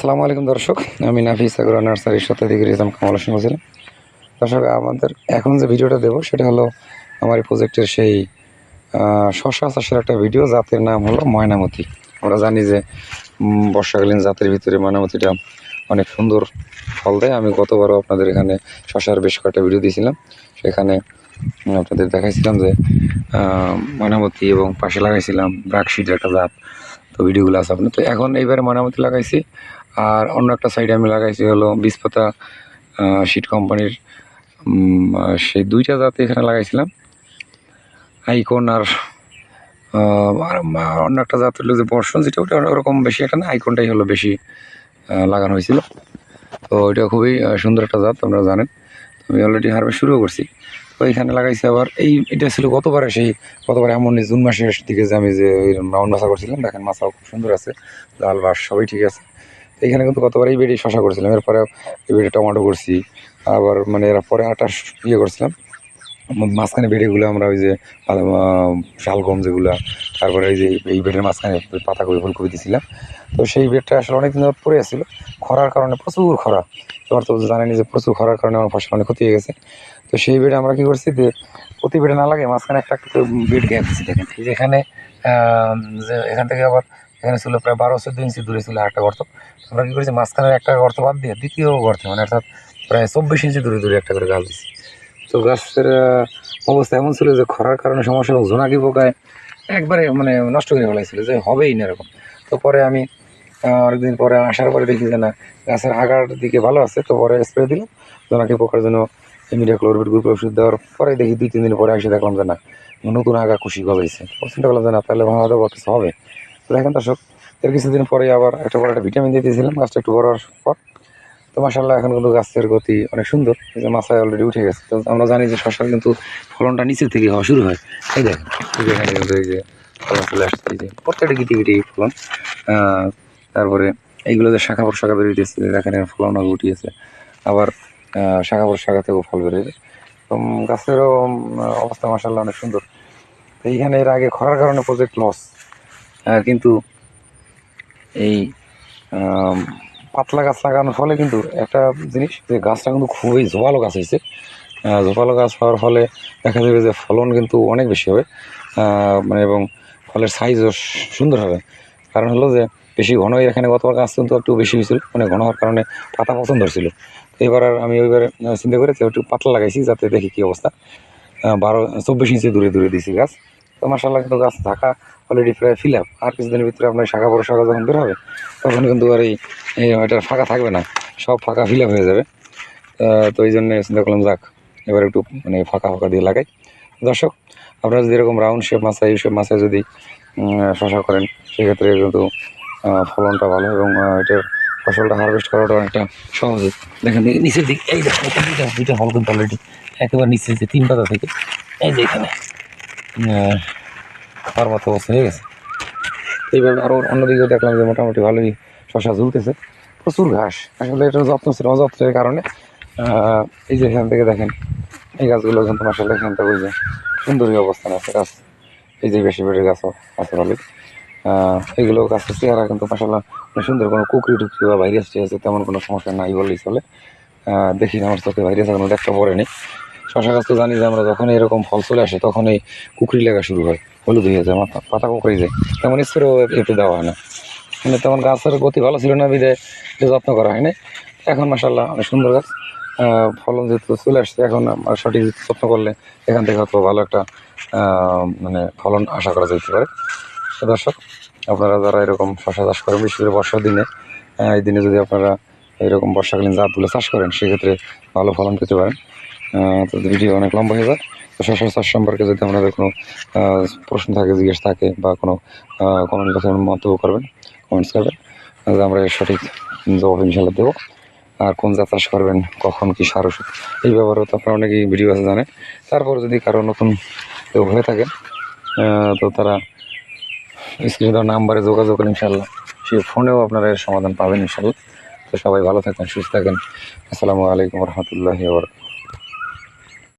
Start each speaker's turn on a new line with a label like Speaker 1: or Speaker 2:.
Speaker 1: আসসালামু আলাইকুম দর্শক, আমি নাফিস আগ্রো নার্সারির সাথে দিকে রিজাম কামাল হোসেন বলছিলাম। দর্শক, আমাদের এখন যে ভিডিওটা দেবো সেটা হলো আমার এই প্রজেক্টের সেই শশা চাষের একটা ভিডিও, জাতের নাম হলো ময়নামতি। আমরা জানি যে বর্ষাকালীন জাতের ভিতরে ময়নামতিটা অনেক সুন্দর ফল দেয়। আমি গতবারও আপনাদের এখানে শশার বেশ কয়েকটা ভিডিও দিয়েছিলাম, সেখানে আপনাদের দেখাইছিলাম যে ময়নামতি এবং পাশে লাগাইছিলাম ব্রাকশিটের একটা জাত। তো ভিডিওগুলো আছে আপনি। তো এখন এইবারে ময়নামতি লাগাইছি, আর অন্য একটা সাইডে আমি লাগাইছি হলো বীজপাতা শিট কোম্পানির সেই দুইটা জাতে এখানে লাগাইছিলাম, আইকন আর অন্য একটা জাত হলো যে বর্ষণ, যেটা ওটা ওরকম বেশি একটা না, আইকনটাই হলো বেশি লাগানো হয়েছিল। তো এটা খুবই সুন্দর একটা জাত, আপনারা জানেন। আমি অলরেডি হারভেস্ট শুরু করছি। তো এখানে লাগাইছি আবার এটা ছিল গতবারে এমন জুন মাসের দিকে যে আমি যে ওই রাউন্ড মাছা করছিলাম, দেখেন মাছাও খুব সুন্দর আছে, লাল বাস সবই ঠিক আছে। তো এখানে কিন্তু গতবার এই বেডে শশা করছিলাম, এরপরে এই বেডে টমেটো করছি, আবার মানে এর পরে আটা করছিলাম। মাঝখানে বেডেগুলো আমরা ওই যে শালগম যেগুলো, তারপরে এই বেডের মাঝখানে পাতাকপি ফুলকপি দিয়েছিলাম। তো সেই বেডটা আসলে অনেক দিন পরে আসছিল, খরার কারণে প্রচুর খরা। এবার তো জানেনি যে প্রচুর খরার কারণে আমার ফসল অনেক ক্ষতি হয়ে গেছে। তো সেই বেডে আমরা কী করছি যে প্রতি বেডে না লাগে মাঝখানে একটা বেড গ্যাপ দিচ্ছি। দেখেন এই যে এখানে যে এখান থেকে আবার এখানে ছিল প্রায় 12-14 ইঞ্চি দূরে ছিল একটা গর্ত। আমরা কী করেছি, মাঝখানে একটা গর্ত বাদ দিয়ে দ্বিতীয় গর্তে মানে অর্থাৎ প্রায় 24 ইঞ্চি দূরে দূরে একটা করে গাছ দিচ্ছি। তো গাছের অবস্থা এমন ছিল যে খরার কারণে সমস্যা এবং জোনাকি পোকায় একবারে মানে নষ্ট করে ফেলাইছিল, যে হবেই না এরকম। তো পরে আমি অনেকদিন পরে আসার পরে দেখি যে না, গাছের আগার দিকে ভালো আছে। তো পরে স্প্রে দিলাম জোনাকি পোকার জন্য ইমিডাক্লোরভিড গ্রুপ ওষুধ দেওয়ার পরে দেখি 2-3 দিন পরে এসে দেখলাম যে না, নতুন আগা খুশি গজাইছে। চিন্তা করলাম যে না, তাহলে ভালো কিছু হবে। তো দেখেন দর্শক, এর কিছুদিন পরে আবার একটা ভিটামিন দিয়ে দিয়েছিলাম গাছটা একটু বড় হওয়ার পর। তো মাশাআল্লাহ এখন কিন্তু গাছের গতি অনেক সুন্দর, এই যে মাথায় অলরেডি উঠে গেছে। তো আমরা জানি যে শশার কিন্তু ফলনটা নিচের থেকে হওয়া শুরু হয়। এই দেখেন এখানে কিন্তু এই যে ফলন চলে আসছে, এই যে প্রত্যেকটা গিটি ফলন। তারপরে এইগুলো যে শাখা প্রশাখা বেরিয়েছে, দেখেন ফলন উঠিয়েছে, আবার শাখা প্রশাখা থেকেও ফল বেরোবে। তো গাছেরও অবস্থা মাশাআল্লাহ অনেক সুন্দর। তো এইখানে এর আগে খরার কারণে প্রজেক্ট লস, কিন্তু এই পাতলা গাছ লাগানোর ফলে কিন্তু একটা জিনিস, যে গাছটা কিন্তু খুবই ঝোপালো গাছ হয়েছে। ঝোপালো গাছ হওয়ার ফলে দেখা যাবে যে ফলন কিন্তু অনেক বেশি হবে, মানে এবং ফলের সাইজও সুন্দর হবে। কারণ হলো যে বেশি ঘন, এখানে গতবার গাছ কিন্তু একটু বেশি হয়েছিল, মানে ঘন হওয়ার কারণে পাতা পছন্দ হচ্ছিল। এবার আর আমি ওইবারে চিন্তা করেছি একটু পাতলা লাগাইছি, যাতে দেখি কী অবস্থা। 24 ইঞ্চি দূরে দূরে দিয়েছি গাছ। তো মাশাআল্লাহ কিন্তু গাছ ঢাকা অলরেডি প্রায় ফিল আপ। আর কিছুদিনের ভিতরে আপনার শাখা বড় শাখা যখন বের হবে, তখন কিন্তু আর এটার ফাঁকা থাকবে না, সব ফাঁকা ফিল আপ হয়ে যাবে। তো এই জন্য চিন্তা করলাম যাক, এবার একটু মানে ফাঁকা দিয়ে লাগাই। দর্শক, আপনারা যদি এরকম রাউন্ড শেপ মাছায় এই শেপ মাছায় যদি শশা করেন, সেক্ষেত্রে কিন্তু ফলনটা ভালো এবং এটার ফসলটা হারভেস্ট করাটা অনেকটা সহজ। দেখেন নিচের দিক, এই দেখেন দুইটা ফল কিন্তু অলরেডি একেবারে নিচে যে 3 পাতা থেকে এই যে এখানে খাওয়ার মতো অবস্থা হয়ে গেছে। এইভাবে আরও অন্যদিকেও দেখলাম যে মোটামুটি ভালোই শশা ঝুলতেছে। প্রচুর ঘাস, আসলে এটার যত্ন ছিল অযত্নের কারণে। এই যে এখান থেকে দেখেন এই গাছগুলো কিন্তু মাশাআল্লাহ এখান থেকে ওই যে সুন্দরী অবস্থান আছে গাছ, এই যে বেশি বেড়ে গাছও আছে ভালোই। এইগুলো গাছের চেহারা কিন্তু মাশাআল্লাহ সুন্দর, কোনো কুকরি টুকরি বা ভাইরাস আছে তেমন কোনো সমস্যা নাই বললেই চলে। দেখি আমার চোখে ভাইরাস এখনো দেখা পড়েনি। শশা গাছ তো জানি যে আমরা যখন এরকম ফল চলে আসে তখন এই কুকরি লাগা শুরু হয়, হলুদ হয়ে যায়, পাতা কুকরি যায়, তেমন স্প্রেও একটু দেওয়া হয় না। মানে তেমন গাছের গতি ভালো ছিল না, বিধে যত্ন করা হয় না। এখন মাশাআল্লাহ অনেক সুন্দর গাছ, ফলন যেহেতু চলে আসছে, এখন আমরা সঠিক যত্ন করলে এখান থেকে হয়তো ভালো একটা মানে ফলন আশা করা যেতে পারে। দর্শক, আপনারা যারা এরকম শশা চাষ করেন, বিশেষ করে বর্ষার দিনে, এই দিনে যদি আপনারা এরকম বর্ষাকালীন জাতগুলো চাষ করেন, সেক্ষেত্রে ভালো ফলন পেতে পারেন। তো ভিডিও অনেক লম্বা হয়ে যায়। তো শশা চাষ সম্পর্কে যদি আপনাদের কোনো প্রশ্ন থাকে, জিজ্ঞেস থাকে, বা কোনো কমেন্ট বক্সে মন্তব্য করবেন, কমেন্টস করবেন, আমরা এর সঠিক জবাব ইনশাল্লাহ দেবো। আর কোন জাত চাষ করবেন, কখন কী সার ওষুধ, এই ব্যাপারেও তো আপনারা অনেকেই ভিডিও আছে জানেন। তারপর যদি কারো নতুন কেউ হয়ে থাকেন, তো তারা স্ক্রিনে দেওয়া নাম্বারে যোগাযোগ করেন, ইনশাল্লাহ সে ফোনেও আপনারা এর সমাধান পাবেন ইনশাল্লাহ। তো সবাই ভালো থাকেন, সুস্থ থাকেন। আসসালামু আলাইকুম রহমতুল্লাহি ওয়া বারাকাতুহু।